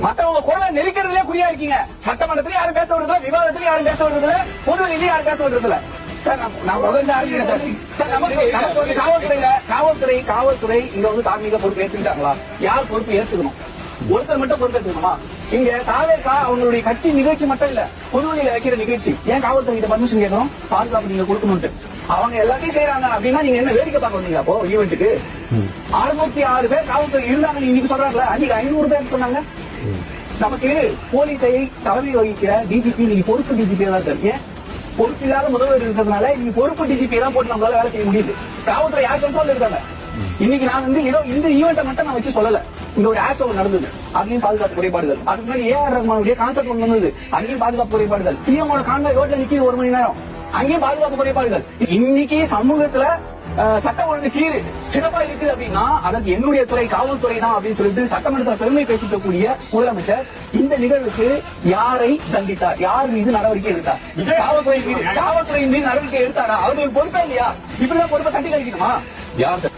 மத்தவங்க குரலை நெருக்கிறதுலே குறியா இருக்கீங்க. சட்டமன்றத்திலும் யாரும் பேச விடுறதில்ல, விவாதத்திலும் யாரும் பேச விடுறதில்ல, பொதுவெளியிலும் யாரும் பேச விடுறதில்ல. சார் நான் முதல்ல அறிவிக்கிறேன் சார். நமக்கு காவல்துறை இங்க வந்து தார்மீக பொறுப்பு ஏற்றுக்கிட்டாங்களா? யார் பொறுப்பு ஏற்றுக்கணும்? ஒருத்தர் மட்டும் பொறுப்பேற்றுக்கணுமா? இங்க தாவேக்கா அவங்களுடைய கட்சி நிகழ்ச்சி மட்டும் இல்ல, பொதுவெளியில வைக்கிற நிகழ்ச்சி. ஏன் காவல்துறை கிட்ட பர்மிஷன் கேட்கணும்? பாதுகாப்பு நீங்க கொடுக்கணும்ட்டு. அவங்க எல்லாத்தையும் செய்யறாங்க அப்படின்னா நீங்க என்ன வேடிக்கை பார்க்க வந்தீங்களா? அப்போ ஈவெண்ட்டுக்கு 606 பேர் காவல்துறை இருந்தாங்க. இன்னைக்கு சொல்றாங்களா, அன்னைக்கு 500 பேர் சொன்னாங்க. நமக்கு போலீஸை தலைமை வகிக்கிற டிஜிபி நீங்க பொறுப்பு டிஜிபி தான் சார். ஏன் பொறுப்பு இல்லாத முதல்வர் இருக்கிறதுனால நீங்க பொறுப்பு டிஜிபி தான் போட்டு நம்மளால வேலை செய்ய முடியுது. காவல்துறை யார் கண்ட்ரோல் இருக்காங்க. இன்னைக்கு நான் வந்து ஏதோ இந்த ஈவெண்ட்டை மட்டும் நான் வச்சு சொல்லல. இங்க ஒரு ஆக்சிடென்ட் நடந்தது, அதுலயும் பாதுகாப்பு குறைபாடுகள். அதுக்கு முன்னாடி ஏஆர் ரஹ்மானுடைய கான்செப்ட் ஒன்று வந்தது, அங்கேயும் பாதுகாப்பு குறைபாடுகள். சிஎம் கான்வாய் ரோட்ல நிக்கிது 1 மணி நேரம், அங்கேயும் பாதுகாப்பு குறைபாடுகள். இன்னைக்கு சமூகத்துல சட்ட ஒழுங்கு சிறப்பா இருக்குது அப்படின்னா அதற்கு என்னுடைய துறை காவல்துறை தான் அப்படின்னு சொல்லிட்டு சட்டமன்றத்தில் பெருமை பேசிக்கக்கூடிய முதலமைச்சர் இந்த நிகழ்வுக்கு யாரை தண்டித்தார்? யார் மீது நடவடிக்கை எடுத்தார்? காவல்துறையின் மீது நடவடிக்கை எடுத்தாரா? அவங்களுக்கு பொறுப்பே இல்லையா? இப்படிதான் பொறுப்பை தட்டி கழிக்கணுமா? யார்